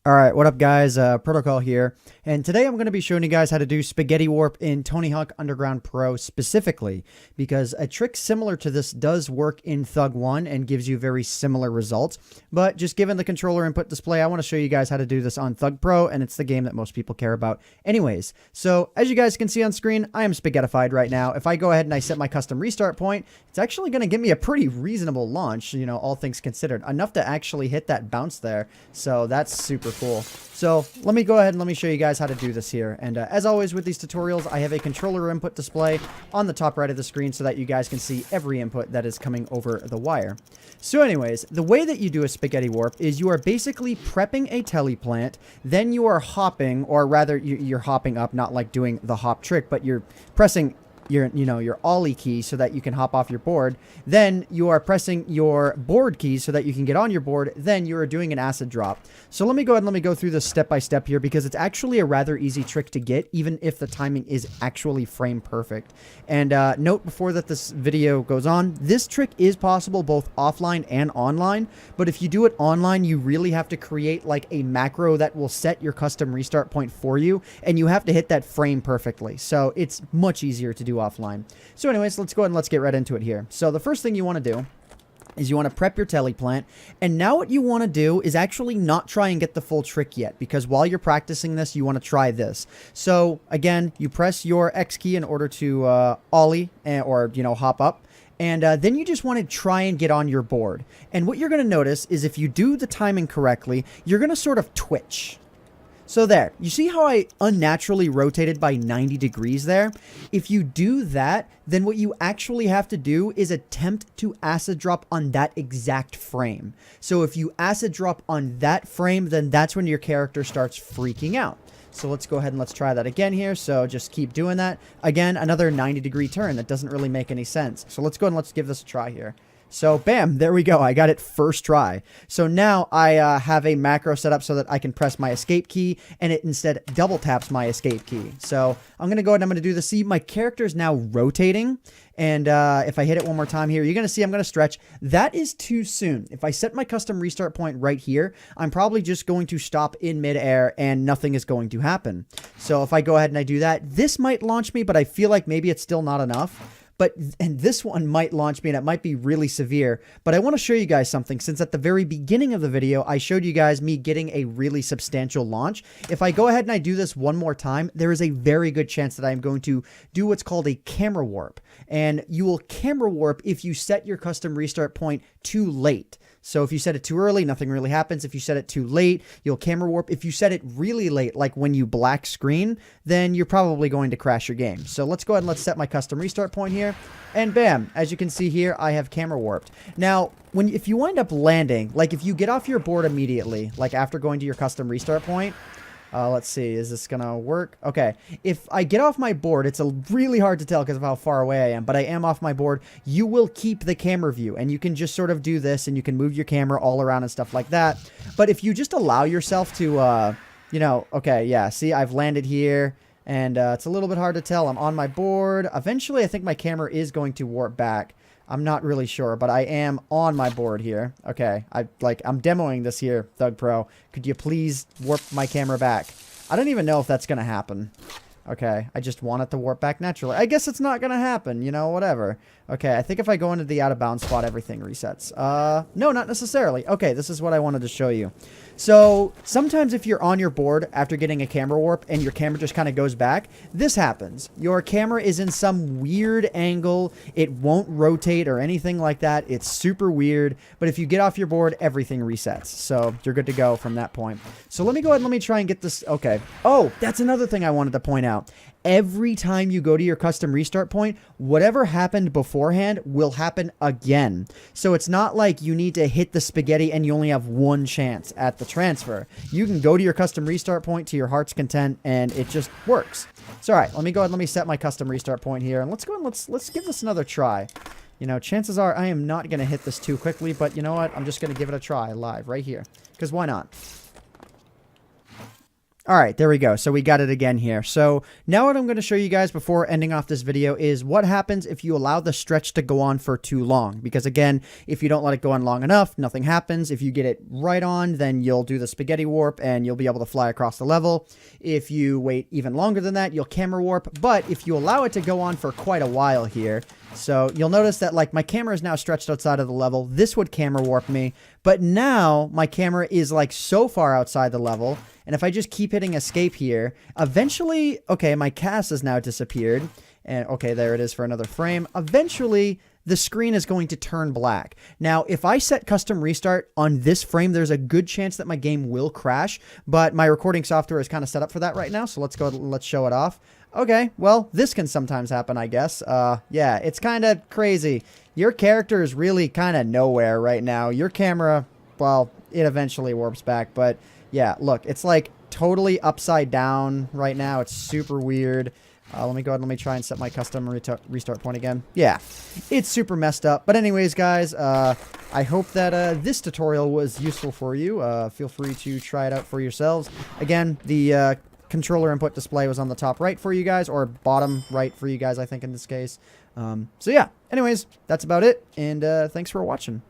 Alright, what up guys, Protocol here, and today I'm going to be showing you guys how to do Spaghetti Warp in Tony Hawk Underground Pro specifically, because a trick similar to this does work in Thug 1 and gives you very similar results, but just given the controller input display, I want to show you guys how to do this on Thug Pro, and it's the game that most people care about anyways. So, as you guys can see on screen, I am spaghettified right now. If I go ahead and I set my custom restart point, it's actually going to give me a pretty reasonable launch, you know, all things considered, enough to actually hit that bounce there, so that's super cool. So let me go ahead and let me show you guys how to do this here. And as always with these tutorials, I have a controller input display on the top right of the screen so that you guys can see every input that is coming over the wire. So anyways, the way that you do a spaghetti warp is you are basically prepping a teleplant, then you are hopping, or rather you're hopping up, not like doing the hop trick, but you're pressing your ollie key so that you can hop off your board. Then you are pressing your board keys so that you can get on your board. Then you are doing an acid drop. So let me go ahead and let me go through this step by step here, because it's actually a rather easy trick to get, even if the timing is actually frame perfect. And note before that this video goes on, this trick is possible both offline and online, but if you do it online, you really have to create like a macro that will set your custom restart point for you, and you have to hit that frame perfectly. So it's much easier to do offline. So anyways, let's go ahead and let's get right into it here. So the first thing you want to do is you want to prep your teleplant, and now what you want to do is actually not try and get the full trick yet, because while you're practicing this, you want to try this. So again, you press your X key in order to ollie or hop up. And then you just want to try and get on your board. And what you're going to notice is if you do the timing correctly, you're going to sort of twitch. So there, you see how I unnaturally rotated by 90 degrees there? If you do that, then what you actually have to do is attempt to acid drop on that exact frame. So if you acid drop on that frame, then that's when your character starts freaking out. So let's go ahead and let's try that again here. So just keep doing that. Again, another 90-degree turn. That doesn't really make any sense. So let's go and let's give this a try here. So bam, there we go. I got it first try. So now I have a macro set up so that I can press my escape key, and it instead double taps my escape key. So I'm going to go ahead and I'm going to do this. See, my character is now rotating. And if I hit it one more time here, you're going to see I'm going to stretch. That is too soon. If I set my custom restart point right here, I'm probably just going to stop in midair and nothing is going to happen. So if I go ahead and I do that, this might launch me, but I feel like maybe it's still not enough. And this one might launch me, and it might be really severe. But I want to show you guys something, since at the very beginning of the video, I showed you guys me getting a really substantial launch. If I go ahead and I do this one more time, there is a very good chance that I'm going to do what's called a camera warp. And you will camera warp if you set your custom restart point too late. So if you set it too early, nothing really happens. If you set it too late, you'll camera warp. If you set it really late, like when you black screen, then you're probably going to crash your game. So let's go ahead and let's set my custom restart point here. And bam, as you can see here, I have camera warped. Now, if you wind up landing, like if you get off your board immediately, like after going to your custom restart point, let's see, is this gonna work? Okay, if I get off my board, it's really hard to tell because of how far away I am, but I am off my board. You will keep the camera view, and you can just sort of do this, and you can move your camera all around and stuff like that. But if you just allow yourself to, okay, yeah, see, I've landed here, and it's a little bit hard to tell. I'm on my board. Eventually, I think my camera is going to warp back. I'm not really sure, but I am on my board here. Okay, I'm demoing this here, Thug Pro. Could you please warp my camera back? I don't even know if that's going to happen. Okay, I just want it to warp back naturally. I guess it's not going to happen, whatever. Okay, I think if I go into the out of bounds spot, everything resets. No, not necessarily. Okay, this is what I wanted to show you. So sometimes if you're on your board after getting a camera warp and your camera just kind of goes back, this happens. Your camera is in some weird angle. It won't rotate or anything like that. It's super weird. But if you get off your board, everything resets. So you're good to go from that point. So let me go ahead and let me try and get this. Okay. Oh, that's another thing I wanted to point out. Every time you go to your custom restart point, whatever happened beforehand will happen again. So it's not like you need to hit the spaghetti and you only have one chance at the transfer. You can go to your custom restart point to your heart's content, and it just works. So all right, let me go ahead and let me set my custom restart point here, and let's go and let's give this another try. Chances are I am not going to hit this too quickly, but you know what? I'm just going to give it a try live right here, because why not? All right, there we go. So we got it again here. So now what I'm going to show you guys before ending off this video is what happens if you allow the stretch to go on for too long. Because again, if you don't let it go on long enough, nothing happens. If you get it right on, then you'll do the spaghetti warp and you'll be able to fly across the level. If you wait even longer than that, you'll camera warp. But if you allow it to go on for quite a while here, so you'll notice that like my camera is now stretched outside of the level. This would camera warp me, but now my camera is like so far outside the level. And if I just keep hitting escape here, eventually, okay, my cast has now disappeared. And okay, there it is for another frame. Eventually, the screen is going to turn black. Now, if I set custom restart on this frame, there's a good chance that my game will crash, but my recording software is kind of set up for that right now. So let's show it off. Okay, well, this can sometimes happen, I guess. Yeah, it's kind of crazy. Your character is really kind of nowhere right now. Your camera, well, it eventually warps back, but yeah, look, it's like totally upside down right now. It's super weird. Let me go ahead and let me try and set my custom restart point again. Yeah, it's super messed up. But anyways, guys, I hope that this tutorial was useful for you. Feel free to try it out for yourselves. Again, the controller input display was on the top right for you guys, or bottom right for you guys, I think, in this case. So yeah, anyways, that's about it, and thanks for watching.